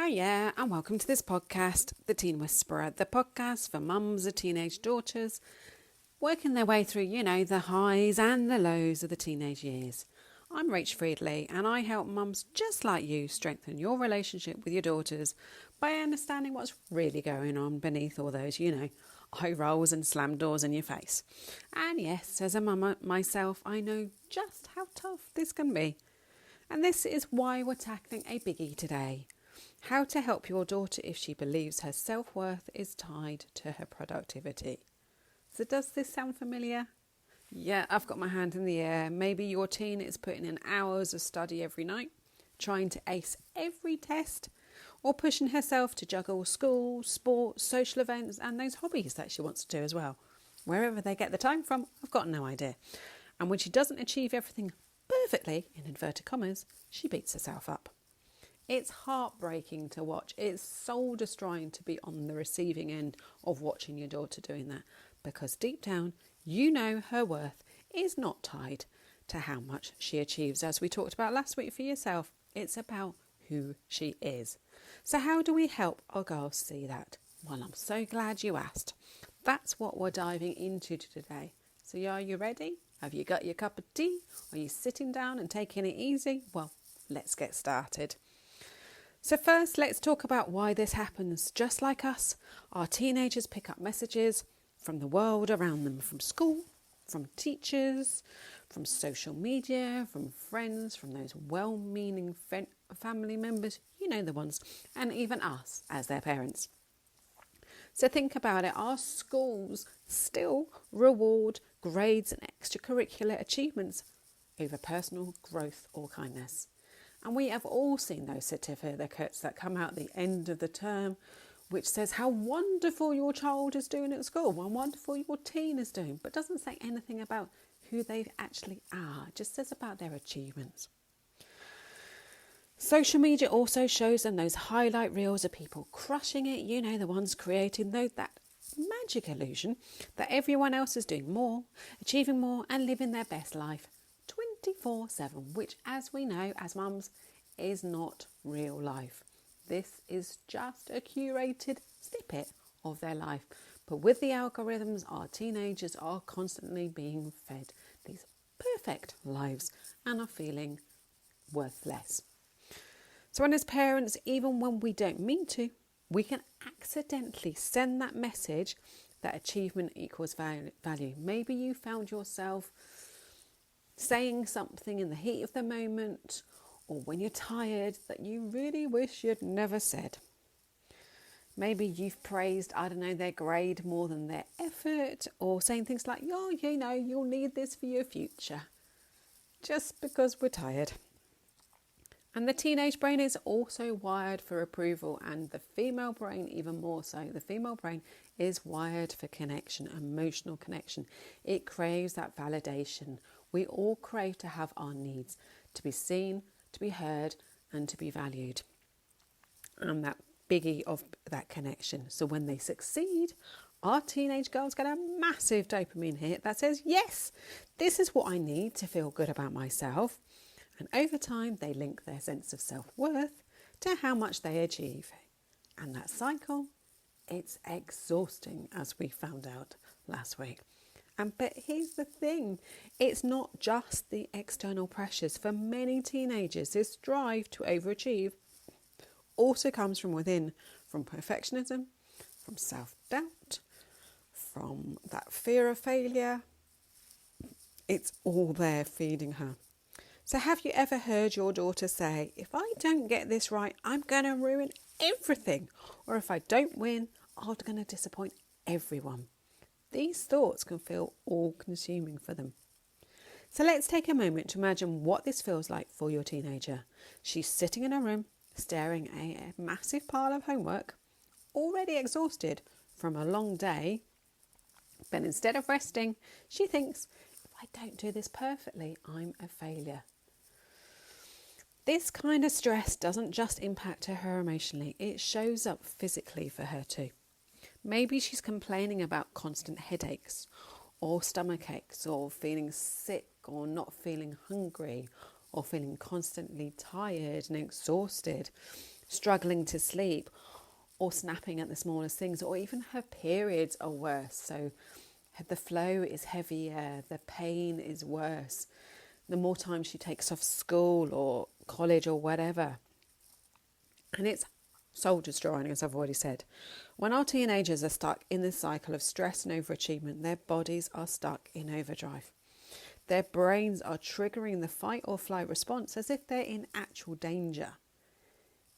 Hiya, and welcome to this podcast, The Teen Whisperer, the podcast for mums of teenage daughters working their way through, the highs and the lows of the teenage years. I'm Rach Friedli, and I help mums just like you strengthen your relationship with your daughters by understanding what's really going on beneath all those, eye rolls and slam doors in your face. And yes, as a mum myself, I know just how tough this can be. And this is why we're tackling a biggie today. How to help your daughter if she believes her self-worth is tied to her productivity. So does this sound familiar? Yeah, I've got my hand in the air. Maybe your teen is putting in hours of study every night, trying to ace every test, or pushing herself to juggle school, sports, social events, and those hobbies that she wants to do as well. Wherever they get the time from, I've got no idea. And when she doesn't achieve everything perfectly, in inverted commas, she beats herself up. It's heartbreaking to watch. It's soul destroying to be on the receiving end of watching your daughter doing that, because deep down, you know her worth is not tied to how much she achieves. As we talked about last week for yourself, it's about who she is. So how do we help our girls see that? Well, I'm so glad you asked. That's what we're diving into today. So are you ready? Have you got your cup of tea? Are you sitting down and taking it easy? Well, let's get started. So first, let's talk about why this happens. Just like us, our teenagers pick up messages from the world around them, from school, from teachers, from social media, from friends, from those well-meaning family members, the ones, and even us as their parents. So think about it, our schools still reward grades and extracurricular achievements over personal growth or kindness. And we have all seen those certificates that come out at the end of the term, which says how wonderful your child is doing at school, how wonderful your teen is doing, but doesn't say anything about who they actually are. It just says about their achievements. Social media also shows them those highlight reels of people crushing it, the ones creating that magic illusion that everyone else is doing more, achieving more, and living their best life 24/7, which, as we know as mums, is not real life. This is just a curated snippet of their life. But with the algorithms, our teenagers are constantly being fed these perfect lives and are feeling worthless. So as parents, even when we don't mean to, we can accidentally send that message that achievement equals value. Maybe you found yourself saying something in the heat of the moment, or when you're tired, that you really wish you'd never said. Maybe you've praised, their grade more than their effort, or saying things like, you'll need this for your future, just because we're tired. And the teenage brain is also wired for approval, and the female brain even more so. The female brain is wired for connection, emotional connection. It craves that validation. We all crave to have our needs, to be seen, to be heard, and to be valued. And that biggie of that connection. So when they succeed, our teenage girls get a massive dopamine hit that says, yes, this is what I need to feel good about myself. And over time, they link their sense of self-worth to how much they achieve. And that cycle, it's exhausting, as we found out last week. But here's the thing, it's not just the external pressures. For many teenagers, this drive to overachieve also comes from within, from perfectionism, from self-doubt, from that fear of failure. It's all there feeding her. So have you ever heard your daughter say, if I don't get this right, I'm going to ruin everything? Or if I don't win, I'm going to disappoint everyone. These thoughts can feel all-consuming for them. So let's take a moment to imagine what this feels like for your teenager. She's sitting in her room, staring at a massive pile of homework, already exhausted from a long day. But instead of resting, she thinks, if I don't do this perfectly, I'm a failure. This kind of stress doesn't just impact her emotionally, it shows up physically for her too. Maybe she's complaining about constant headaches or stomach aches or feeling sick or not feeling hungry or feeling constantly tired and exhausted. struggling to sleep, or snapping at the smallest things, or even her periods are worse. So the flow is heavier, the pain is worse, the more time she takes off school or college or whatever. And it's soul destroying, as I've already said. When our teenagers are stuck in this cycle of stress and overachievement, their bodies are stuck in overdrive. Their brains are triggering the fight or flight response as if they're in actual danger.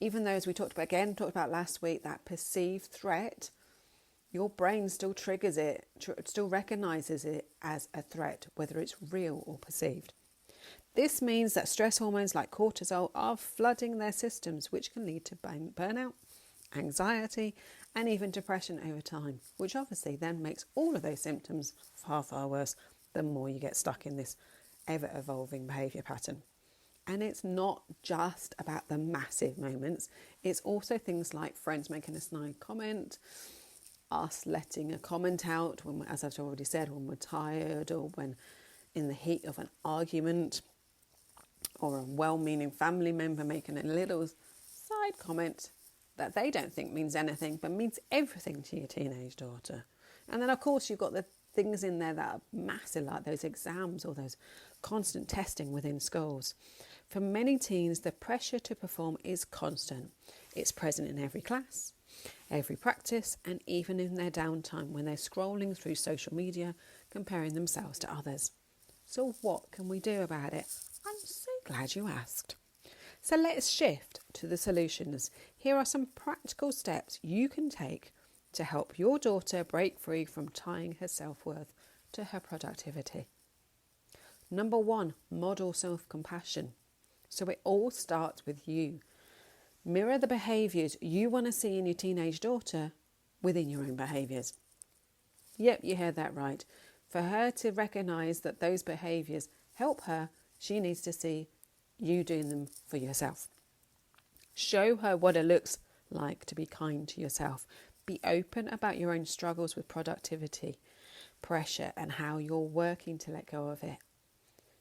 Even though, as we talked about last week, that perceived threat, your brain still triggers it, still recognises it as a threat, whether it's real or perceived. This means that stress hormones like cortisol are flooding their systems, which can lead to burnout, anxiety, and even depression over time, which obviously then makes all of those symptoms far, far worse the more you get stuck in this ever-evolving behaviour pattern. And it's not just about the massive moments. It's also things like friends making a snide comment, us letting a comment out, when, as I've already said, when we're tired or when in the heat of an argument, or a well-meaning family member making a little side comment that they don't think means anything but means everything to your teenage daughter. And then, of course, you've got the things in there that are massive, like those exams or those constant testing within schools. For many teens, the pressure to perform is constant. It's present in every class, every practice, and even in their downtime when they're scrolling through social media, comparing themselves to others. So what can we do about it? I'm so glad you asked. So let's shift to the solutions. Here are some practical steps you can take to help your daughter break free from tying her self-worth to her productivity. Number 1, model self-compassion. So it all starts with you. Mirror the behaviours you want to see in your teenage daughter within your own behaviours. Yep, you heard that right. For her to recognise that those behaviours help her, she needs to see you doing them for yourself. Show her what it looks like to be kind to yourself. Be open about your own struggles with productivity, pressure, and how you're working to let go of it.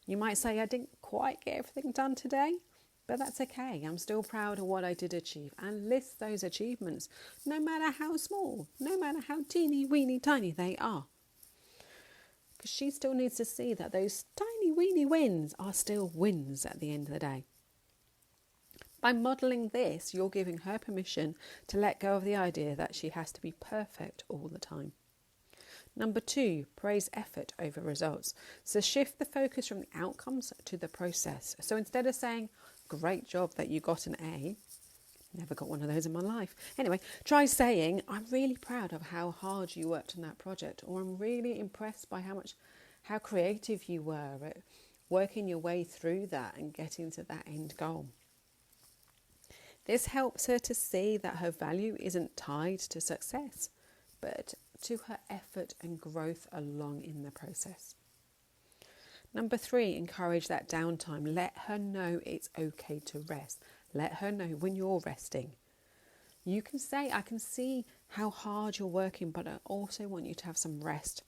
You might say, I didn't quite get everything done today, but that's okay. I'm still proud of what I did achieve, and list those achievements, no matter how small, no matter how teeny, weeny, tiny they are. Because she still needs to see that those tiny, weeny wins are still wins at the end of the day. By modelling this, you're giving her permission to let go of the idea that she has to be perfect all the time. Number 2, praise effort over results. So shift the focus from the outcomes to the process. So instead of saying, great job that you got an A, never got one of those in my life. Anyway, try saying, I'm really proud of how hard you worked on that project, or I'm really impressed by how creative you were at working your way through that and getting to that end goal. This helps her to see that her value isn't tied to success, but to her effort and growth along in the process. Number 3, encourage that downtime. Let her know it's okay to rest. Let her know when you're resting. You can say, I can see how hard you're working, but I also want you to have some rest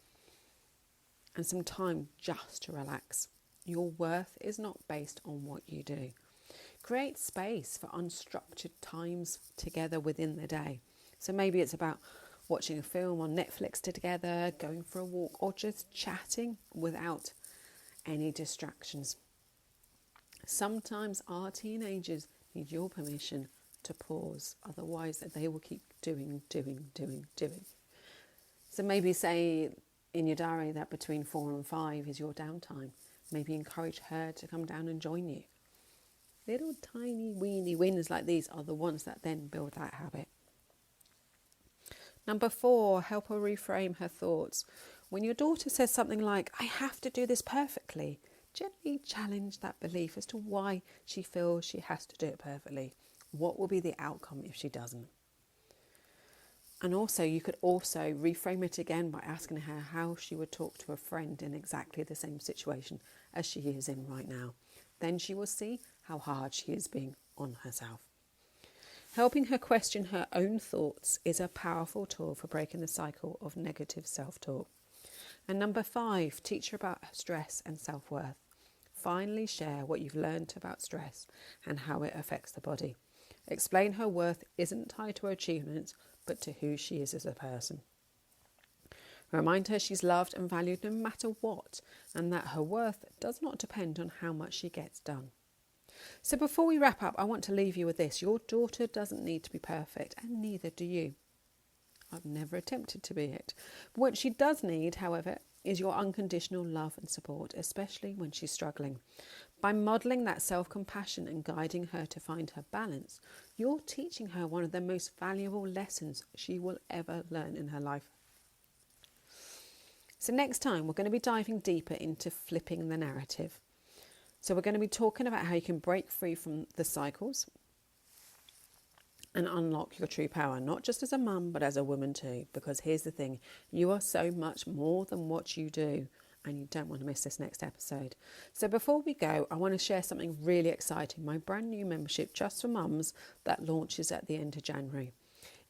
and some time just to relax. Your worth is not based on what you do. Create space for unstructured times together within the day. So maybe it's about watching a film on Netflix together, going for a walk, or just chatting without any distractions. Sometimes our teenagers need your permission to pause, otherwise they will keep doing. So maybe say in your diary that between 4 and 5 is your downtime. Maybe encourage her to come down and join you. Little tiny weeny wins like these are the ones that then build that habit. Number 4, help her reframe her thoughts. When your daughter says something like, I have to do this perfectly, gently challenge that belief as to why she feels she has to do it perfectly. What will be the outcome if she doesn't? And also, you could also reframe it again by asking her how she would talk to a friend in exactly the same situation as she is in right now. Then she will see how hard she is being on herself. Helping her question her own thoughts is a powerful tool for breaking the cycle of negative self-talk. And number 5, teach her about stress and self-worth. Finally share what you've learned about stress and how it affects the body. Explain her worth isn't tied to her achievements, but to who she is as a person. Remind her she's loved and valued no matter what, and that her worth does not depend on how much she gets done. So before we wrap up, I want to leave you with this. Your daughter doesn't need to be perfect, and neither do you. I've never attempted to be it. But what she does need, however, is your unconditional love and support, especially when she's struggling. By modelling that self-compassion and guiding her to find her balance, you're teaching her one of the most valuable lessons she will ever learn in her life. So next time, we're going to be diving deeper into flipping the narrative. So we're going to be talking about how you can break free from the cycles and unlock your true power, not just as a mum, but as a woman too. Because here's the thing, you are so much more than what you do, and you don't want to miss this next episode. So before we go, I want to share something really exciting, my brand new membership just for mums that launches at the end of January.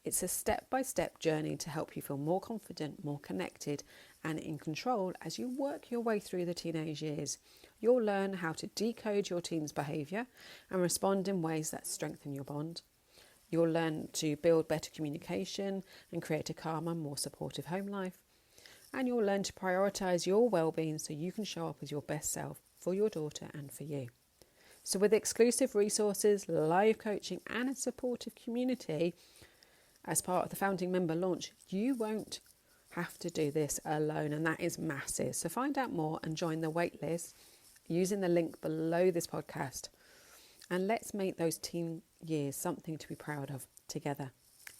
It's a step-by-step journey to help you feel more confident, more connected and in control as you work your way through the teenage years. You'll learn how to decode your teen's behaviour and respond in ways that strengthen your bond. You'll learn to build better communication and create a calmer, more supportive home life. And you'll learn to prioritise your well-being so you can show up as your best self for your daughter and for you. So with exclusive resources, live coaching and a supportive community as part of the founding member launch, you won't have to do this alone, and that is massive. So find out more and join the waitlist using the link below this podcast. And let's make those teen years something to be proud of together.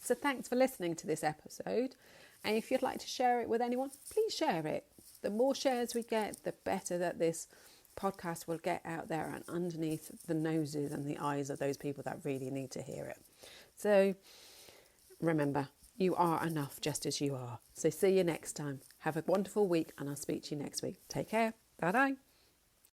So thanks for listening to this episode. And if you'd like to share it with anyone, please share it. The more shares we get, the better that this podcast will get out there and underneath the noses and the eyes of those people that really need to hear it. So remember, you are enough just as you are. So see you next time. Have a wonderful week, and I'll speak to you next week. Take care. Bye-bye.